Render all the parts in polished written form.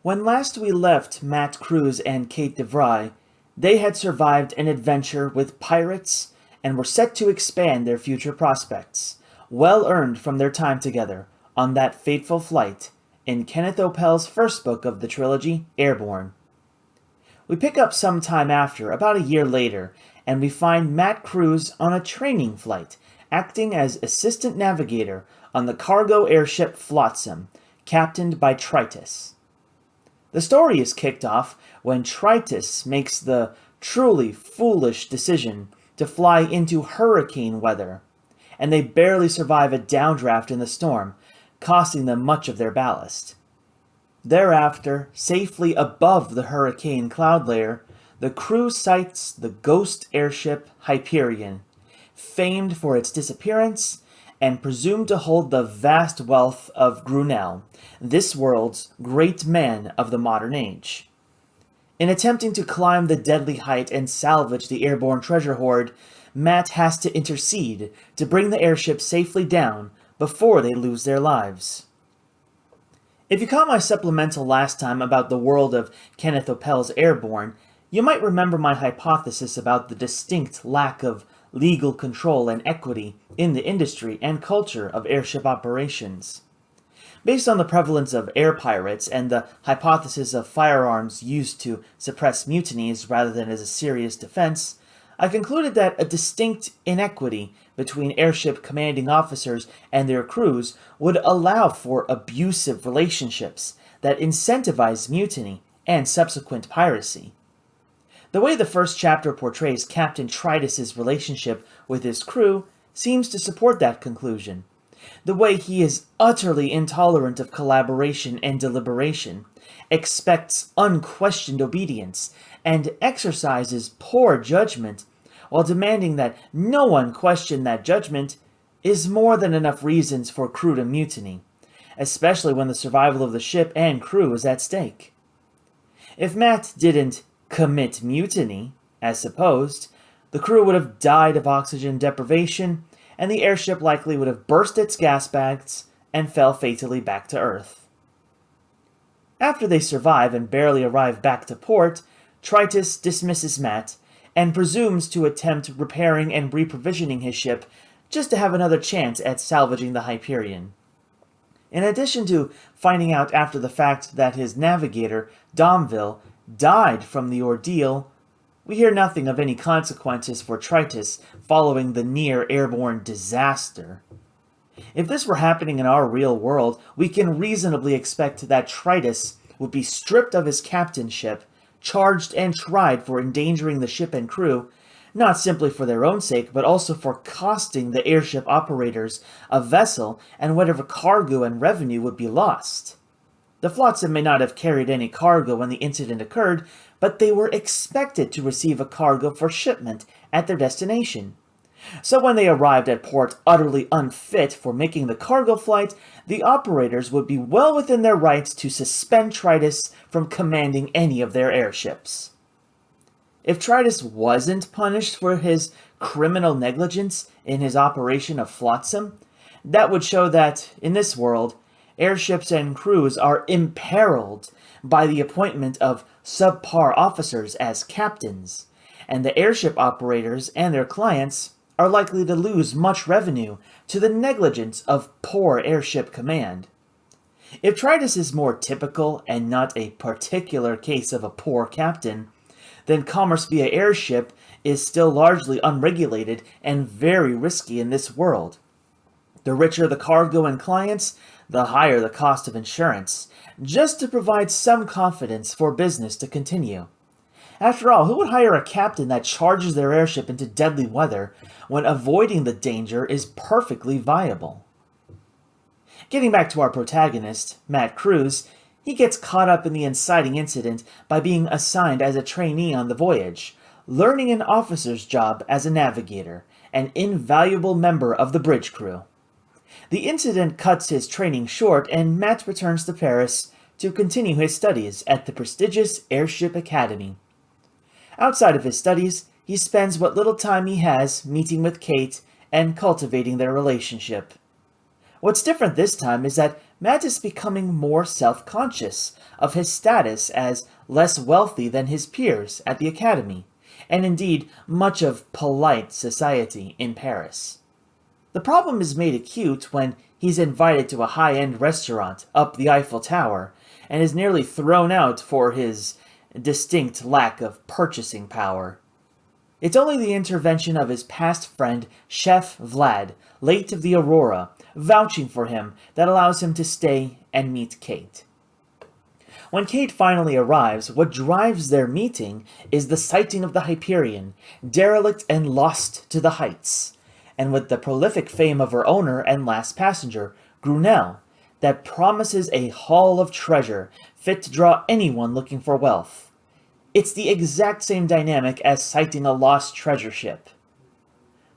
When last we left Matt Cruz and Kate DeVry, they had survived an adventure with pirates and were set to expand their future prospects, well earned from their time together on that fateful flight in Kenneth Opel's first book of the trilogy, Airborne. We pick up some time after, about a year later, and we find Matt Cruz on a training flight, acting as assistant navigator on the cargo airship Flotsam, captained by Tritus. The story is kicked off when Tritus makes the truly foolish decision to fly into hurricane weather, and they barely survive a downdraft in the storm, costing them much of their ballast. Thereafter, safely above the hurricane cloud layer, the crew sights the ghost airship Hyperion, famed for its disappearance and presumed to hold the vast wealth of Grunel, this world's great man of the modern age. In attempting to climb the deadly height and salvage the airborne treasure hoard, Matt has to intercede to bring the airship safely down before they lose their lives. If you caught my supplemental last time about the world of Kenneth Opel's Airborne, you might remember my hypothesis about the distinct lack of legal control and equity in the industry and culture of airship operations. Based on the prevalence of air pirates and the hypothesis of firearms used to suppress mutinies rather than as a serious defense, I concluded that a distinct inequity between airship commanding officers and their crews would allow for abusive relationships that incentivize mutiny and subsequent piracy. The way the first chapter portrays Captain Tritus's relationship with his crew seems to support that conclusion. The way he is utterly intolerant of collaboration and deliberation, expects unquestioned obedience, and exercises poor judgment, while demanding that no one question that judgment, is more than enough reasons for crew to mutiny, especially when the survival of the ship and crew is at stake. If Matt didn't commit mutiny, as supposed, the crew would have died of oxygen deprivation, and the airship likely would have burst its gas bags and fell fatally back to Earth. After they survive and barely arrive back to port, Tritus dismisses Matt and presumes to attempt repairing and reprovisioning his ship just to have another chance at salvaging the Hyperion. In addition to finding out after the fact that his navigator, Domville, died from the ordeal, we hear nothing of any consequences for Tritus following the near airborne disaster. If this were happening in our real world, we can reasonably expect that Tritus would be stripped of his captainship, charged and tried for endangering the ship and crew, not simply for their own sake, but also for costing the airship operators a vessel and whatever cargo and revenue would be lost. The Flotsam may not have carried any cargo when the incident occurred, but they were expected to receive a cargo for shipment at their destination. So when they arrived at port utterly unfit for making the cargo flight, the operators would be well within their rights to suspend Tritus from commanding any of their airships. If Tritus wasn't punished for his criminal negligence in his operation of Flotsam, that would show that, in this world, airships and crews are imperiled by the appointment of subpar officers as captains, and the airship operators and their clients are likely to lose much revenue to the negligence of poor airship command. If Tritus is more typical and not a particular case of a poor captain, then commerce via airship is still largely unregulated and very risky in this world. The richer the cargo and clients, the higher the cost of insurance, just to provide some confidence for business to continue. After all, who would hire a captain that charges their airship into deadly weather when avoiding the danger is perfectly viable? Getting back to our protagonist, Matt Cruz, he gets caught up in the inciting incident by being assigned as a trainee on the voyage, learning an officer's job as a navigator, an invaluable member of the bridge crew. The incident cuts his training short, and Matt returns to Paris to continue his studies at the prestigious Airship Academy. Outside of his studies, he spends what little time he has meeting with Kate and cultivating their relationship. What's different this time is that Matt is becoming more self-conscious of his status as less wealthy than his peers at the academy, and indeed much of polite society in Paris. The problem is made acute when he's invited to a high-end restaurant up the Eiffel Tower and is nearly thrown out for his distinct lack of purchasing power. It's only the intervention of his past friend, Chef Vlad, late of the Aurora, vouching for him that allows him to stay and meet Kate. When Kate finally arrives, what drives their meeting is the sighting of the Hyperion, derelict and lost to the heights, and with the prolific fame of her owner and last passenger, Grunel, that promises a haul of treasure fit to draw anyone looking for wealth. It's the exact same dynamic as sighting a lost treasure ship.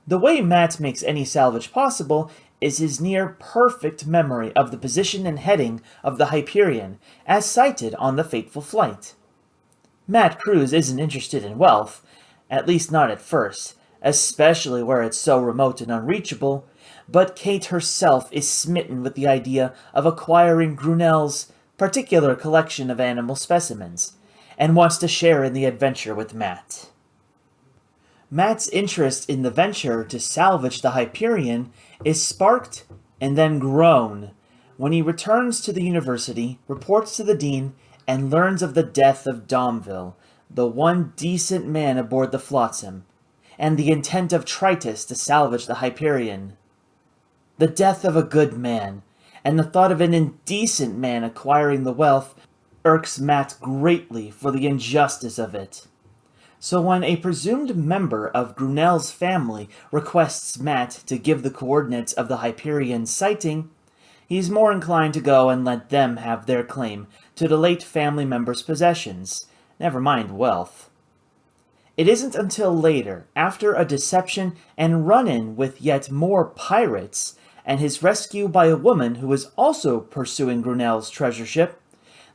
The way Matt makes any salvage possible is his near-perfect memory of the position and heading of the Hyperion, as cited on the fateful flight. Matt Cruz isn't interested in wealth, at least not at first, especially where it's so remote and unreachable, but Kate herself is smitten with the idea of acquiring Grunel's particular collection of animal specimens, and wants to share in the adventure with Matt. Matt's interest in the venture to salvage the Hyperion is sparked and then grown when he returns to the university, reports to the dean, and learns of the death of Domville, the one decent man aboard the Flotsam, and the intent of Tritus to salvage the Hyperion. The death of a good man, and the thought of an indecent man acquiring the wealth irks Matt greatly for the injustice of it. So when a presumed member of Grunel's family requests Matt to give the coordinates of the Hyperion's sighting, he's more inclined to go and let them have their claim to the late family member's possessions, never mind wealth. It isn't until later, after a deception and run-in with yet more pirates, and his rescue by a woman who is also pursuing Grunel's treasure ship,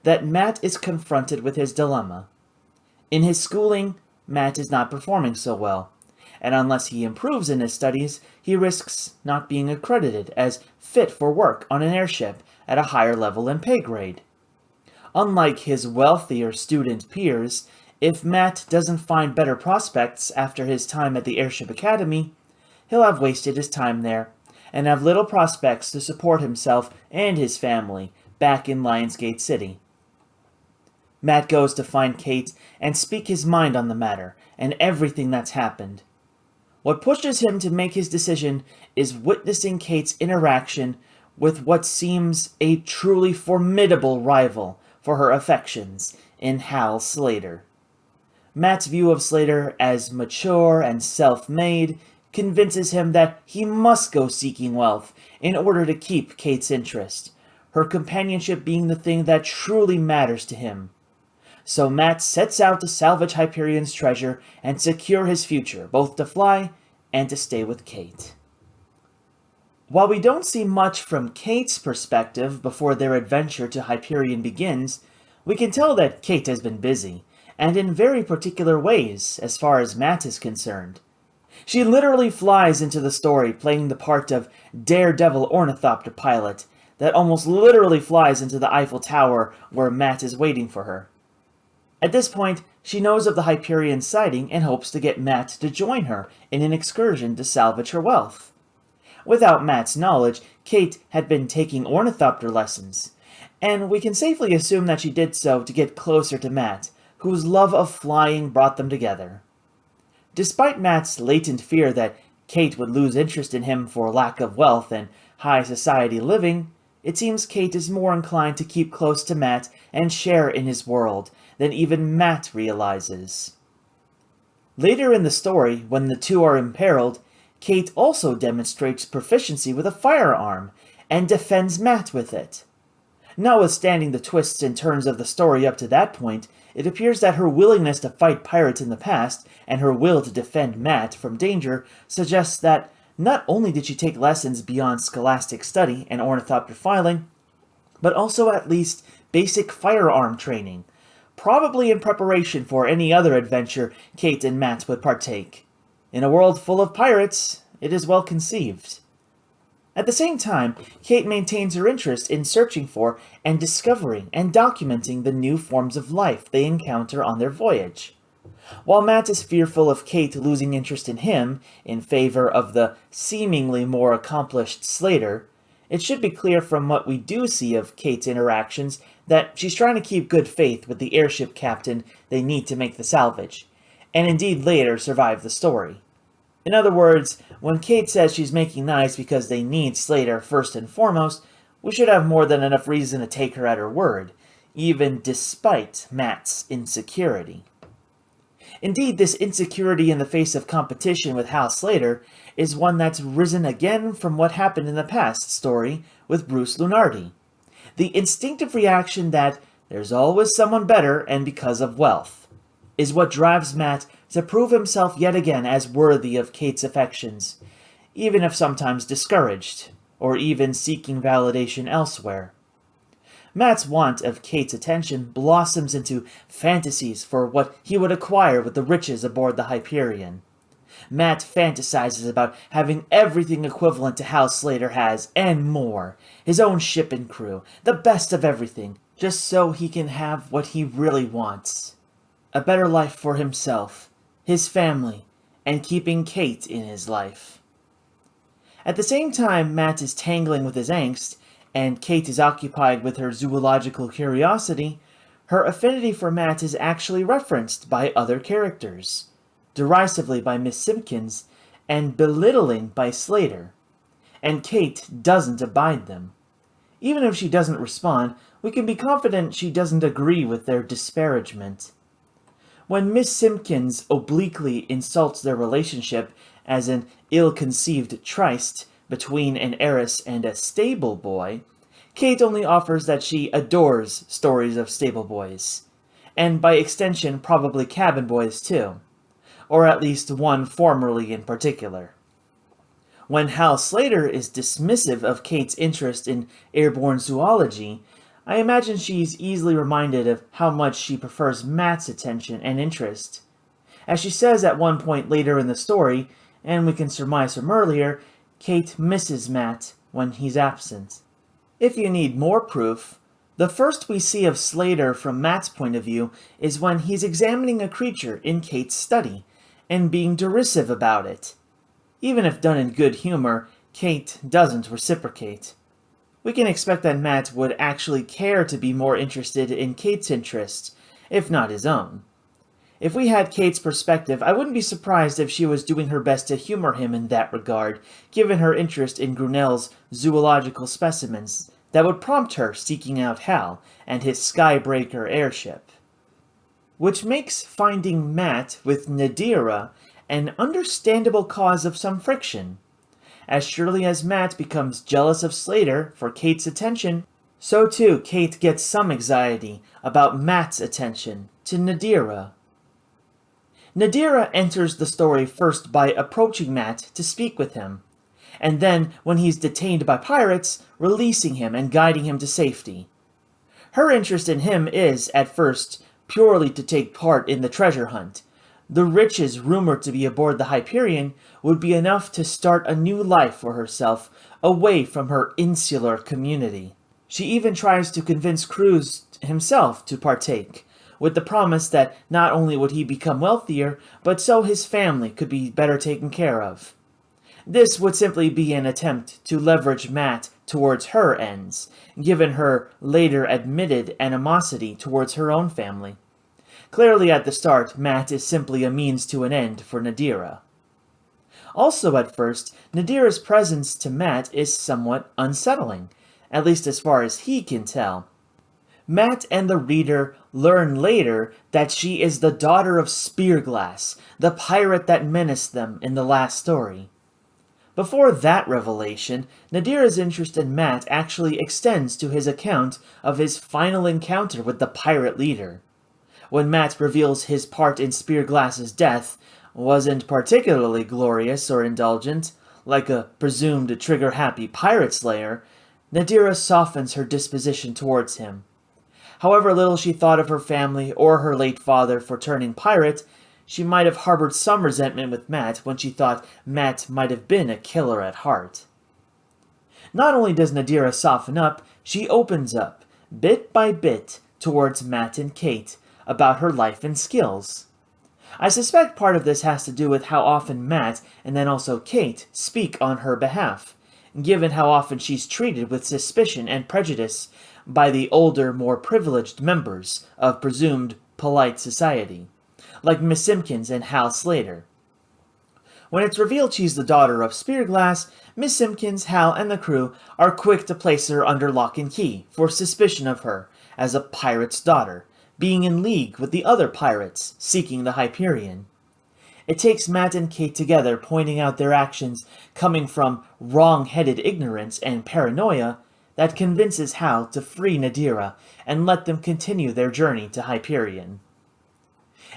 that Matt is confronted with his dilemma. In his schooling, Matt is not performing so well, and unless he improves in his studies, he risks not being accredited as fit for work on an airship at a higher level and pay grade. Unlike his wealthier student peers, if Matt doesn't find better prospects after his time at the Airship Academy, he'll have wasted his time there, and have little prospects to support himself and his family back in Lionsgate City. Matt goes to find Kate and speak his mind on the matter and everything that's happened. What pushes him to make his decision is witnessing Kate's interaction with what seems a truly formidable rival for her affections in Hal Slater. Matt's view of Slater as mature and self-made convinces him that he must go seeking wealth in order to keep Kate's interest, her companionship being the thing that truly matters to him. So Matt sets out to salvage Hyperion's treasure and secure his future, both to fly and to stay with Kate. While we don't see much from Kate's perspective before their adventure to Hyperion begins, we can tell that Kate has been busy, and in very particular ways as far as Matt is concerned. She literally flies into the story playing the part of daredevil ornithopter pilot that almost literally flies into the Eiffel Tower where Matt is waiting for her. At this point, she knows of the Hyperion sighting and hopes to get Matt to join her in an excursion to salvage her wealth. Without Matt's knowledge, Kate had been taking ornithopter lessons, and we can safely assume that she did so to get closer to Matt, whose love of flying brought them together. Despite Matt's latent fear that Kate would lose interest in him for lack of wealth and high society living, it seems Kate is more inclined to keep close to Matt and share in his world than even Matt realizes. Later in the story, when the two are imperiled, Kate also demonstrates proficiency with a firearm and defends Matt with it. Notwithstanding the twists and turns of the story up to that point, it appears that her willingness to fight pirates in the past and her will to defend Matt from danger suggests that not only did she take lessons beyond scholastic study and ornithopter filing, but also at least basic firearm training, probably in preparation for any other adventure Kate and Matt would partake. In a world full of pirates, it is well conceived. At the same time, Kate maintains her interest in searching for and discovering and documenting the new forms of life they encounter on their voyage. While Matt is fearful of Kate losing interest in him in favor of the seemingly more accomplished Slater, it should be clear from what we do see of Kate's interactions that she's trying to keep good faith with the airship captain they need to make the salvage, and indeed later survive the story. In other words, when Kate says she's making nice because they need Slater first and foremost, we should have more than enough reason to take her at her word, even despite Matt's insecurity. Indeed, this insecurity in the face of competition with Hal Slater is one that's risen again from what happened in the past story with Bruce Lunardi. The instinctive reaction that there's always someone better and because of wealth is what drives Matt to prove himself yet again as worthy of Kate's affections, even if sometimes discouraged, or even seeking validation elsewhere. Matt's want of Kate's attention blossoms into fantasies for what he would acquire with the riches aboard the Hyperion. Matt fantasizes about having everything equivalent to Hal Slater has, and more. His own ship and crew, the best of everything, just so he can have what he really wants. A better life for himself, his family, and keeping Kate in his life. At the same time Matt is tangling with his angst, and Kate is occupied with her zoological curiosity, her affinity for Matt is actually referenced by other characters, derisively by Miss Simpkins, and belittling by Slater. And Kate doesn't abide them. Even if she doesn't respond, we can be confident she doesn't agree with their disparagement. When Miss Simpkins obliquely insults their relationship as an ill-conceived tryst between an heiress and a stable boy, Kate only offers that she adores stories of stable boys, and by extension probably cabin boys too, or at least one formerly in particular. When Hal Slater is dismissive of Kate's interest in airborne zoology, I imagine she's easily reminded of how much she prefers Matt's attention and interest. As she says at one point later in the story, and we can surmise from earlier, Kate misses Matt when he's absent. If you need more proof, the first we see of Slater from Matt's point of view is when he's examining a creature in Kate's study, and being derisive about it. Even if done in good humor, Kate doesn't reciprocate. We can expect that Matt would actually care to be more interested in Kate's interests, if not his own. If we had Kate's perspective, I wouldn't be surprised if she was doing her best to humor him in that regard, given her interest in Grinnell's zoological specimens that would prompt her seeking out Hal and his Skybreaker airship. Which makes finding Matt with Nadira an understandable cause of some friction. As surely as Matt becomes jealous of Slater for Kate's attention, so too Kate gets some anxiety about Matt's attention to Nadira. Nadira enters the story first by approaching Matt to speak with him, and then, when he's detained by pirates, releasing him and guiding him to safety. Her interest in him is, at first, purely to take part in the treasure hunt. The riches rumored to be aboard the Hyperion would be enough to start a new life for herself away from her insular community. She even tries to convince Cruz himself to partake, with the promise that not only would he become wealthier, but so his family could be better taken care of. This would simply be an attempt to leverage Matt towards her ends, given her later admitted animosity towards her own family. Clearly at the start, Matt is simply a means to an end for Nadira. Also at first, Nadira's presence to Matt is somewhat unsettling, at least as far as he can tell. Matt and the reader learn later that she is the daughter of Spearglass, the pirate that menaced them in the last story. Before that revelation, Nadira's interest in Matt actually extends to his account of his final encounter with the pirate leader. When Matt reveals his part in Spearglass's death wasn't particularly glorious or indulgent, like a presumed trigger-happy pirate slayer, Nadira softens her disposition towards him. However little she thought of her family or her late father for turning pirate, she might have harbored some resentment with Matt when she thought Matt might have been a killer at heart. Not only does Nadira soften up, she opens up, bit by bit, towards Matt and Kate about her life and skills. I suspect part of this has to do with how often Matt, and then also Kate, speak on her behalf, given how often she's treated with suspicion and prejudice by the older, more privileged members of presumed polite society, like Miss Simpkins and Hal Slater. When it's revealed she's the daughter of Spearglass, Miss Simpkins, Hal, and the crew are quick to place her under lock and key for suspicion of her as a pirate's daughter, being in league with the other pirates seeking the Hyperion. It takes Matt and Kate together pointing out their actions coming from wrong-headed ignorance and paranoia that convinces Hal to free Nadira and let them continue their journey to Hyperion.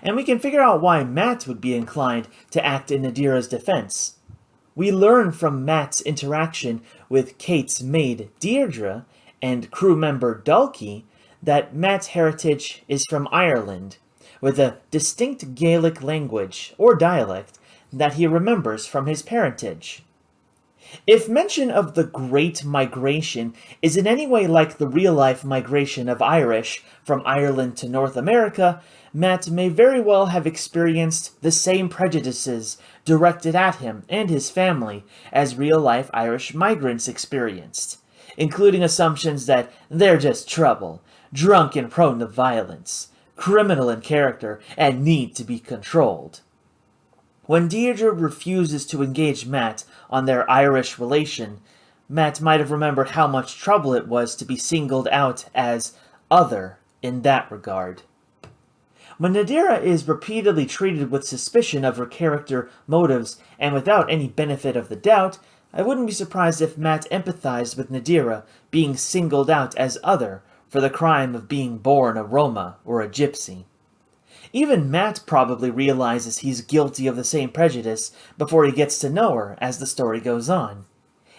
And we can figure out why Matt would be inclined to act in Nadira's defense. We learn from Matt's interaction with Kate's maid Deirdre and crew member Dalkey that Matt's heritage is from Ireland, with a distinct Gaelic language, or dialect, that he remembers from his parentage. If mention of the Great Migration is in any way like the real-life migration of Irish from Ireland to North America, Matt may very well have experienced the same prejudices directed at him and his family as real-life Irish migrants experienced, including assumptions that they're just trouble, drunk and prone to violence, criminal in character, and need to be controlled. When Deirdre refuses to engage Matt on their Irish relation, Matt might have remembered how much trouble it was to be singled out as other in that regard. When Nadira is repeatedly treated with suspicion of her character, motives, and without any benefit of the doubt, I wouldn't be surprised if Matt empathized with Nadira being singled out as other for the crime of being born a Roma or a gypsy. Even Matt probably realizes he's guilty of the same prejudice before he gets to know her as the story goes on.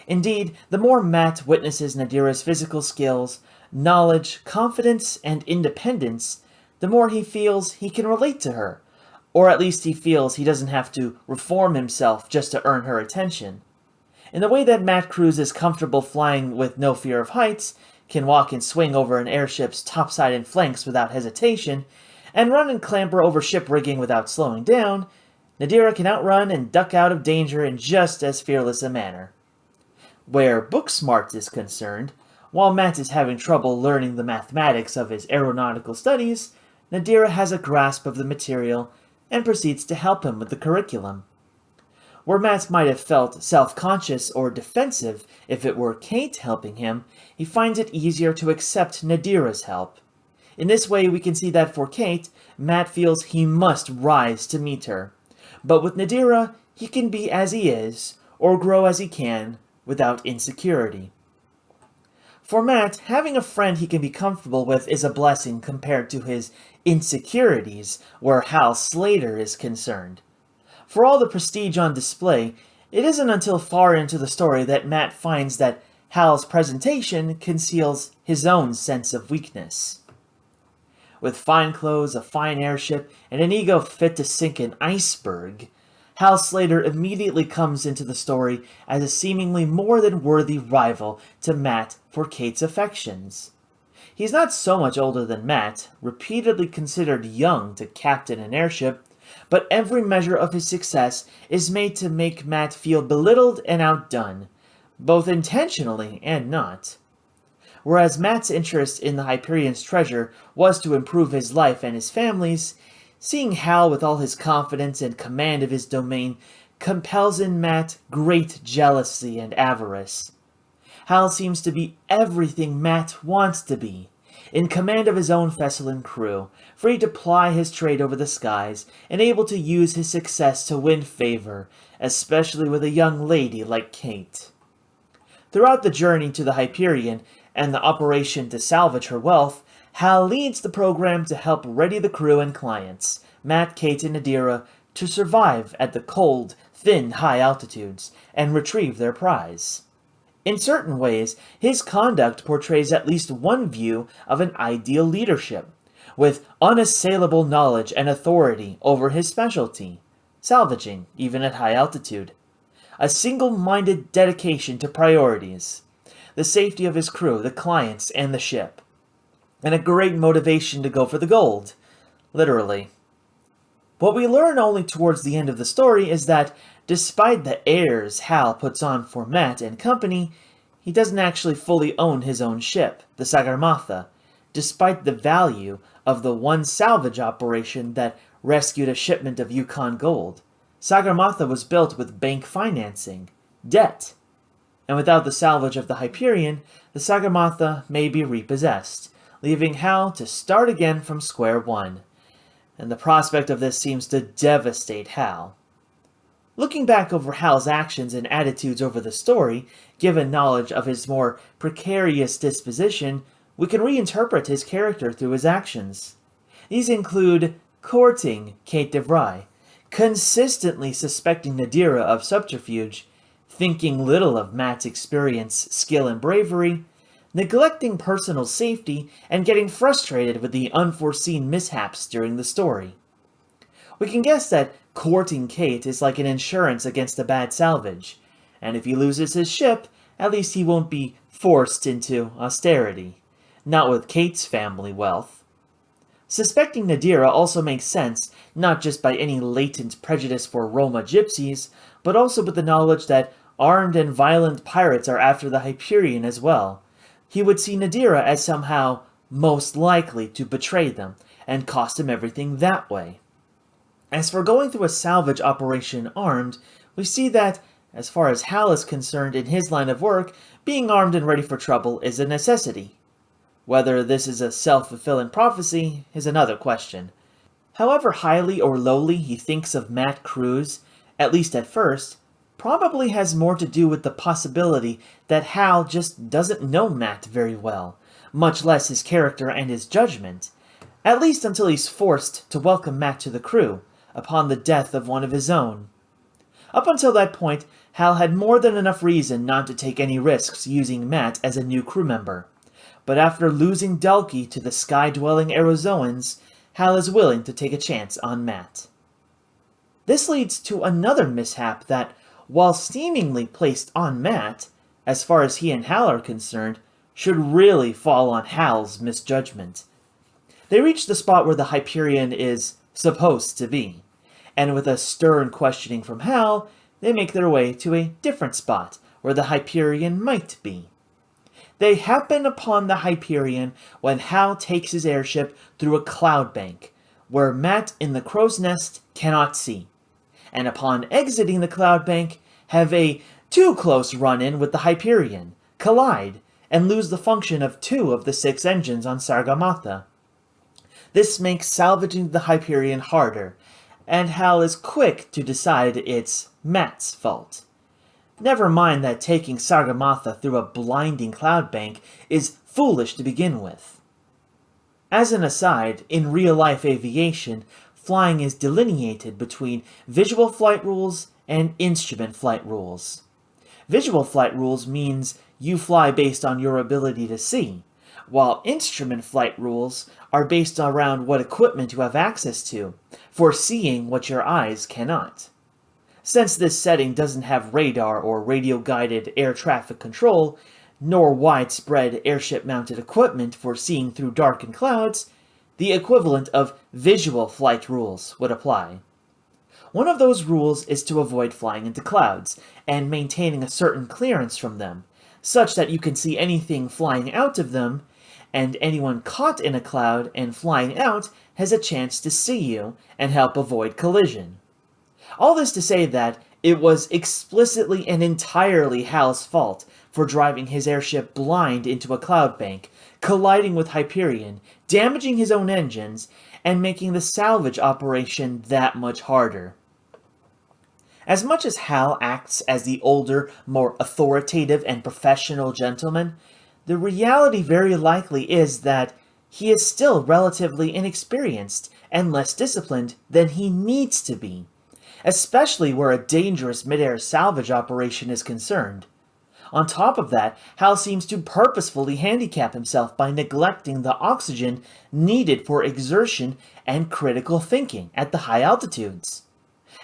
Indeed, the more Matt witnesses Nadira's physical skills, knowledge, confidence, and independence, the more he feels he can relate to her, or at least he feels he doesn't have to reform himself just to earn her attention. In the way that Matt Cruz is comfortable flying with no fear of heights, can walk and swing over an airship's topside and flanks without hesitation, and run and clamber over ship rigging without slowing down, Nadira can outrun and duck out of danger in just as fearless a manner. Where book smart is concerned, while Matt is having trouble learning the mathematics of his aeronautical studies, Nadira has a grasp of the material and proceeds to help him with the curriculum. Where Matt might have felt self-conscious or defensive if it were Kate helping him, he finds it easier to accept Nadira's help. In this way, we can see that for Kate, Matt feels he must rise to meet her. But with Nadira, he can be as he is, or grow as he can, without insecurity. For Matt, having a friend he can be comfortable with is a blessing compared to his insecurities where Hal Slater is concerned. For all the prestige on display, it isn't until far into the story that Matt finds that Hal's presentation conceals his own sense of weakness. With fine clothes, a fine airship, and an ego fit to sink an iceberg, Hal Slater immediately comes into the story as a seemingly more than worthy rival to Matt for Kate's affections. He's not so much older than Matt, repeatedly considered young to captain an airship, but every measure of his success is made to make Matt feel belittled and outdone, both intentionally and not. Whereas Matt's interest in the Hyperion's treasure was to improve his life and his family's, seeing Hal with all his confidence and command of his domain compels in Matt great jealousy and avarice. Hal seems to be everything Matt wants to be, in command of his own vessel and crew, free to ply his trade over the skies, and able to use his success to win favor, especially with a young lady like Kate. Throughout the journey to the Hyperion and the operation to salvage her wealth, Hal leads the program to help ready the crew and clients, Matt, Kate, and Nadira, to survive at the cold, thin, high altitudes and retrieve their prize. In certain ways, his conduct portrays at least one view of an ideal leadership, with unassailable knowledge and authority over his specialty, salvaging even at high altitude. A single-minded dedication to priorities, the safety of his crew, the clients, and the ship. And a great motivation to go for the gold. Literally. What we learn only towards the end of the story is that, despite the airs Hal puts on for Matt and company, he doesn't actually fully own his own ship, the Sagarmatha, despite the value of the one salvage operation that rescued a shipment of Yukon gold. Sagarmatha was built with bank financing, debt, and without the salvage of the Hyperion, the Sagarmatha may be repossessed, leaving Hal to start again from square one. And the prospect of this seems to devastate Hal. Looking back over Hal's actions and attitudes over the story, given knowledge of his more precarious disposition, we can reinterpret his character through his actions. These include courting Kate DeVry, consistently suspecting Nadira of subterfuge, thinking little of Matt's experience, skill, and bravery, neglecting personal safety, and getting frustrated with the unforeseen mishaps during the story. We can guess that courting Kate is like an insurance against a bad salvage, and if he loses his ship, at least he won't be forced into austerity. Not with Kate's family wealth. Suspecting Nadira also makes sense, not just by any latent prejudice for Roma gypsies, but also with the knowledge that armed and violent pirates are after the Hyperion as well. He would see Nadira as somehow most likely to betray them, and cost him everything that way. As for going through a salvage operation armed, we see that, as far as Hal is concerned in his line of work, being armed and ready for trouble is a necessity. Whether this is a self-fulfilling prophecy is another question. However highly or lowly he thinks of Matt Cruz, at least at first, probably has more to do with the possibility that Hal just doesn't know Matt very well, much less his character and his judgment, at least until he's forced to welcome Matt to the crew, upon the death of one of his own. Up until that point, Hal had more than enough reason not to take any risks using Matt as a new crew member, but after losing Dalkey to the sky-dwelling Aerozoans, Hal is willing to take a chance on Matt. This leads to another mishap that, while seemingly placed on Matt, as far as he and Hal are concerned, should really fall on Hal's misjudgment. They reach the spot where the Hyperion is supposed to be, and with a stern questioning from Hal, they make their way to a different spot where the Hyperion might be. They happen upon the Hyperion when Hal takes his airship through a cloud bank, where Matt in the crow's nest cannot see, and upon exiting the cloud bank, have a too-close run-in with the Hyperion, collide, and lose the function of 2 of the 6 engines on Sagarmatha. This makes salvaging the Hyperion harder, and Hal is quick to decide it's Matt's fault. Never mind that taking Sagarmatha through a blinding cloud bank is foolish to begin with. As an aside, in real-life aviation, flying is delineated between visual flight rules and instrument flight rules. Visual flight rules means you fly based on your ability to see, while instrument flight rules are based around what equipment you have access to, foreseeing what your eyes cannot. Since this setting doesn't have radar or radio-guided air traffic control, nor widespread airship-mounted equipment for seeing through darkened clouds, the equivalent of visual flight rules would apply. One of those rules is to avoid flying into clouds, and maintaining a certain clearance from them, such that you can see anything flying out of them, and anyone caught in a cloud and flying out has a chance to see you and help avoid collision. All this to say that it was explicitly and entirely Hal's fault for driving his airship blind into a cloud bank, colliding with Hyperion, damaging his own engines, and making the salvage operation that much harder. As much as Hal acts as the older, more authoritative and professional gentleman, the reality very likely is that he is still relatively inexperienced and less disciplined than he needs to be, especially where a dangerous mid-air salvage operation is concerned. On top of that, Hal seems to purposefully handicap himself by neglecting the oxygen needed for exertion and critical thinking at the high altitudes.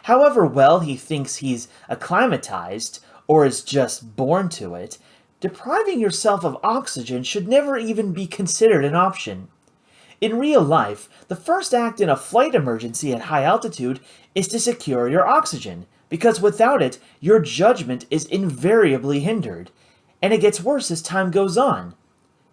However well he thinks he's acclimatized, or is just born to it, depriving yourself of oxygen should never even be considered an option. In real life, the first act in a flight emergency at high altitude is to secure your oxygen, because without it, your judgment is invariably hindered, and it gets worse as time goes on.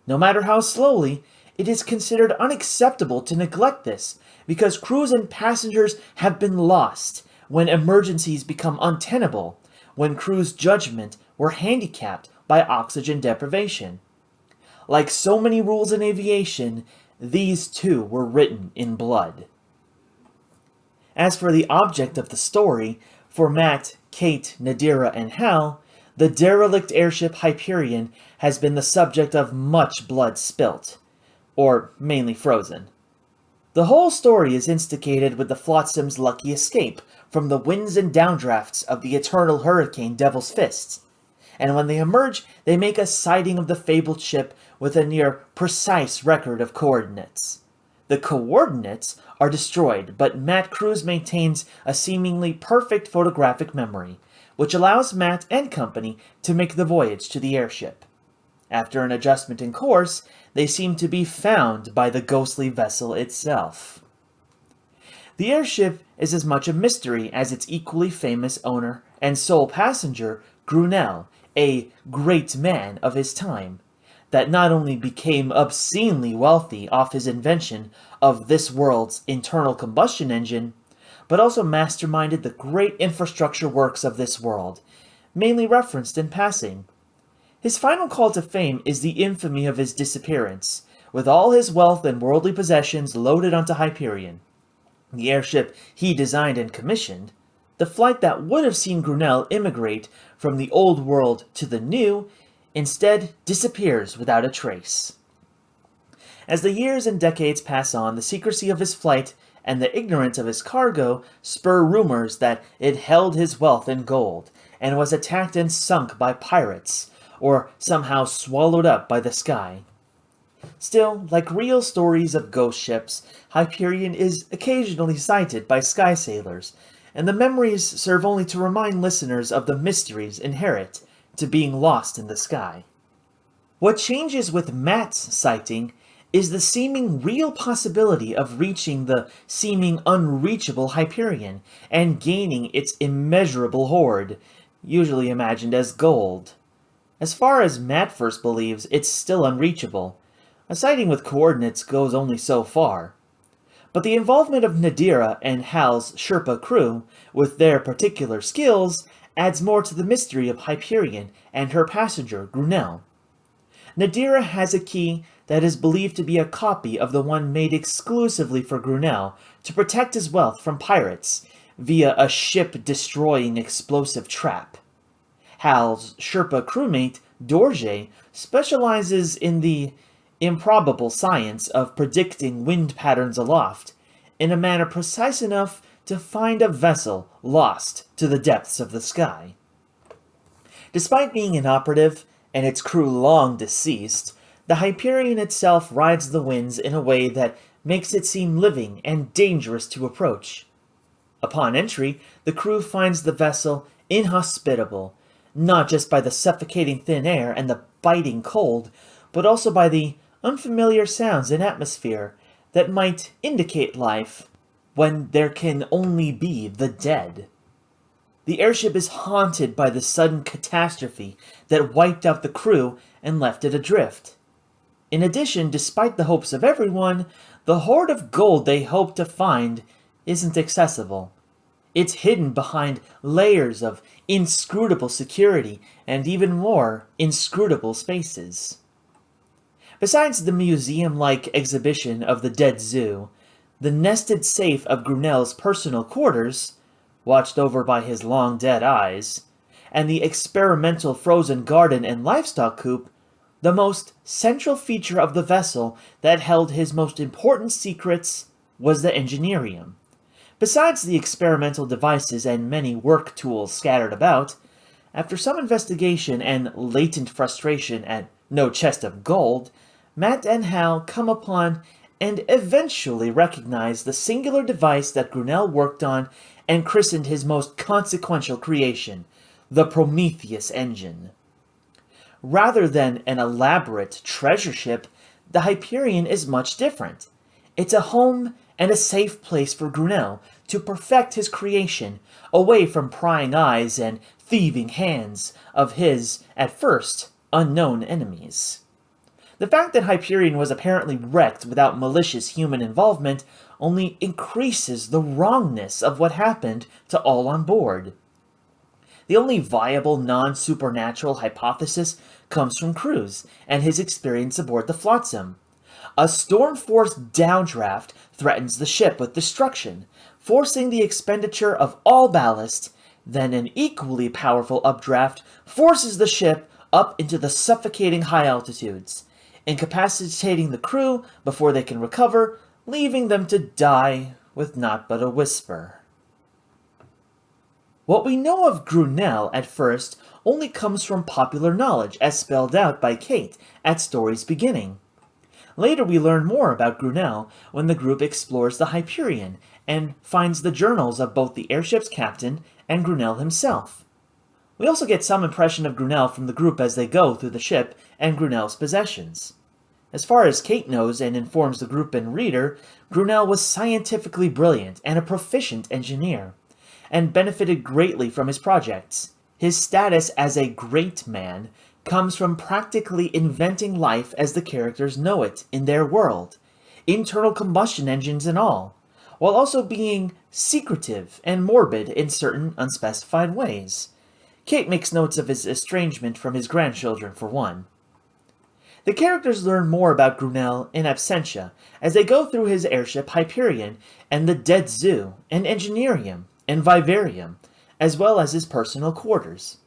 No matter how slowly, it is considered unacceptable to neglect this, because crews and passengers have been lost when emergencies become untenable, when crews' judgment were handicapped by oxygen deprivation. Like so many rules in aviation, these too were written in blood. As for the object of the story, for Matt, Kate, Nadira, and Hal, the derelict airship Hyperion has been the subject of much blood spilt, or mainly frozen. The whole story is instigated with the Flotsam's lucky escape from the winds and downdrafts of the eternal hurricane Devil's Fist, and when they emerge, they make a sighting of the fabled ship with a near precise record of coordinates. The coordinates are destroyed, but Matt Cruz maintains a seemingly perfect photographic memory, which allows Matt and company to make the voyage to the airship. After an adjustment in course, they seem to be found by the ghostly vessel itself. The airship is as much a mystery as its equally famous owner and sole passenger, Grunell, a great man of his time, that not only became obscenely wealthy off his invention of this world's internal combustion engine, but also masterminded the great infrastructure works of this world, mainly referenced in passing. His final call to fame is the infamy of his disappearance, with all his wealth and worldly possessions loaded onto Hyperion, the airship he designed and commissioned. The flight that would have seen Grunell immigrate from the old world to the new instead disappears without a trace. As the years and decades pass on, the secrecy of his flight and the ignorance of his cargo spur rumors that it held his wealth in gold, and was attacked and sunk by pirates, or somehow swallowed up by the sky. Still, like real stories of ghost ships, Hyperion is occasionally sighted by sky sailors, and the memories serve only to remind listeners of the mysteries inherent to being lost in the sky. What changes with Matt's sighting is the seeming real possibility of reaching the seeming unreachable Hyperion and gaining its immeasurable hoard, usually imagined as gold. As far as Matt first believes, it's still unreachable. A sighting with coordinates goes only so far. But the involvement of Nadira and Hal's Sherpa crew, with their particular skills, adds more to the mystery of Hyperion and her passenger, Grunell. Nadira has a key that is believed to be a copy of the one made exclusively for Grunell to protect his wealth from pirates via a ship-destroying explosive trap. Hal's Sherpa crewmate, Dorje, specializes in the improbable science of predicting wind patterns aloft in a manner precise enough to find a vessel lost to the depths of the sky. Despite being inoperative and its crew long deceased, the Hyperion itself rides the winds in a way that makes it seem living and dangerous to approach. Upon entry, the crew finds the vessel inhospitable, not just by the suffocating thin air and the biting cold, but also by the unfamiliar sounds and atmosphere that might indicate life when there can only be the dead. The airship is haunted by the sudden catastrophe that wiped out the crew and left it adrift. In addition, despite the hopes of everyone, the hoard of gold they hope to find isn't accessible. It's hidden behind layers of inscrutable security and even more inscrutable spaces. Besides the museum-like exhibition of the Dead Zoo, the nested safe of Grunell's personal quarters, watched over by his long-dead eyes, and the experimental frozen garden and livestock coop, the most central feature of the vessel that held his most important secrets was the engineerium. Besides the experimental devices and many work tools scattered about, after some investigation and latent frustration at no chest of gold, Matt and Hal come upon and eventually recognize the singular device that Grunell worked on and christened his most consequential creation, the Prometheus engine. Rather than an elaborate treasure ship, the Hyperion is much different. It's a home and a safe place for Grunell to perfect his creation, away from prying eyes and thieving hands of his, at first, unknown enemies. The fact that Hyperion was apparently wrecked without malicious human involvement only increases the wrongness of what happened to all on board. The only viable non-supernatural hypothesis comes from Cruz and his experience aboard the Flotsam. A storm force downdraft threatens the ship with destruction, forcing the expenditure of all ballast. Then an equally powerful updraft forces the ship up into the suffocating high altitudes, incapacitating the crew before they can recover, leaving them to die with naught but a whisper. What we know of Grunell at first only comes from popular knowledge as spelled out by Kate at story's beginning. Later we learn more about Grunell when the group explores the Hyperion and finds the journals of both the airship's captain and Grunell himself. We also get some impression of Grunell from the group as they go through the ship and Grunell's possessions. As far as Kate knows and informs the group and reader, Grunell was scientifically brilliant and a proficient engineer, and benefited greatly from his projects. His status as a great man comes from practically inventing life as the characters know it in their world, internal combustion engines and all, while also being secretive and morbid in certain unspecified ways. Kate makes notes of his estrangement from his grandchildren, for one. The characters learn more about Grunell in absentia as they go through his airship Hyperion and the Dead Zoo and Engineerium and Vivarium, as well as his personal quarters.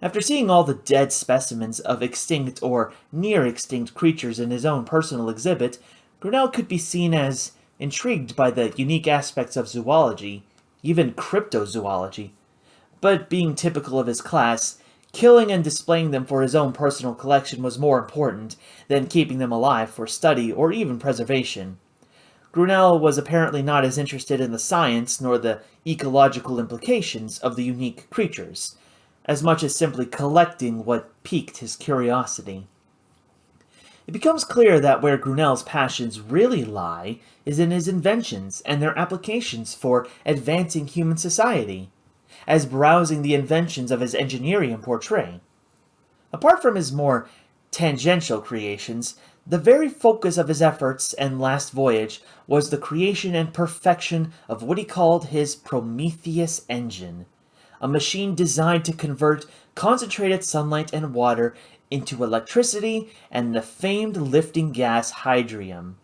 After seeing all the dead specimens of extinct or near-extinct creatures in his own personal exhibit, Grunell could be seen as intrigued by the unique aspects of zoology, even cryptozoology. But being typical of his class, killing and displaying them for his own personal collection was more important than keeping them alive for study or even preservation. Grunell was apparently not as interested in the science nor the ecological implications of the unique creatures, as much as simply collecting what piqued his curiosity. It becomes clear that where Grunell's passions really lie is in his inventions and their applications for advancing human society, as browsing the inventions of his engineering portray. Apart from his more tangential creations, the very focus of his efforts and last voyage was the creation and perfection of what he called his Prometheus engine, a machine designed to convert concentrated sunlight and water into electricity and the famed lifting gas hydrium.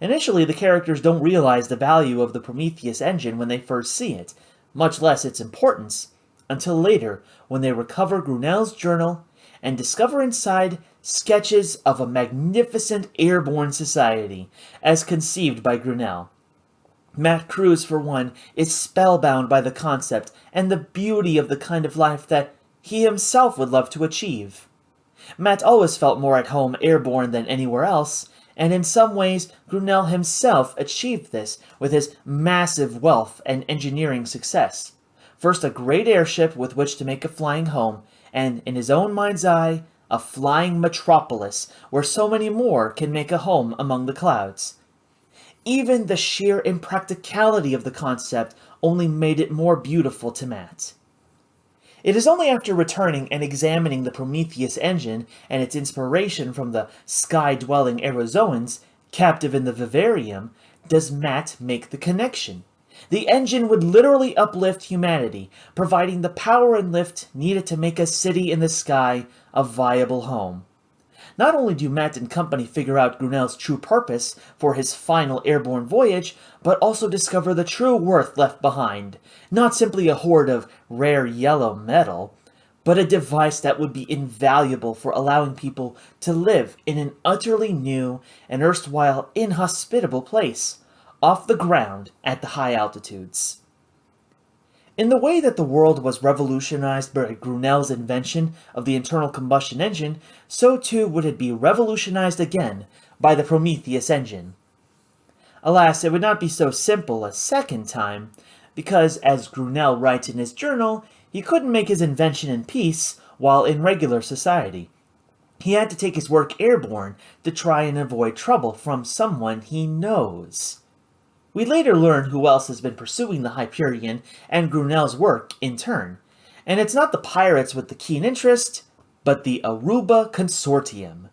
Initially, the characters don't realize the value of the Prometheus engine when they first see it, much less its importance, until later when they recover Grunell's journal and discover inside sketches of a magnificent airborne society, as conceived by Grunell. Matt Cruz, for one, is spellbound by the concept and the beauty of the kind of life that he himself would love to achieve. Matt always felt more at home airborne than anywhere else, and in some ways Grunell himself achieved this with his massive wealth and engineering success. First a great airship with which to make a flying home, and in his own mind's eye, a flying metropolis where so many more can make a home among the clouds. Even the sheer impracticality of the concept only made it more beautiful to Matt. It is only after returning and examining the Prometheus engine and its inspiration from the sky-dwelling Aerozoans, captive in the vivarium, does Matt make the connection. The engine would literally uplift humanity, providing the power and lift needed to make a city in the sky a viable home. Not only do Matt and company figure out Grunell's true purpose for his final airborne voyage, but also discover the true worth left behind. Not simply a hoard of rare yellow metal, but a device that would be invaluable for allowing people to live in an utterly new and erstwhile inhospitable place, off the ground at the high altitudes. In the way that the world was revolutionized by Grunell's invention of the internal combustion engine, so too would it be revolutionized again by the Prometheus engine. Alas, it would not be so simple a second time, because, as Grunell writes in his journal, he couldn't make his invention in peace while in regular society, He had to take his work airborne to try and avoid trouble from someone he knows. We later learn who else has been pursuing the Hyperion and Grunel's work in turn, and it's not the pirates with the keen interest, but the Aruba Consortium.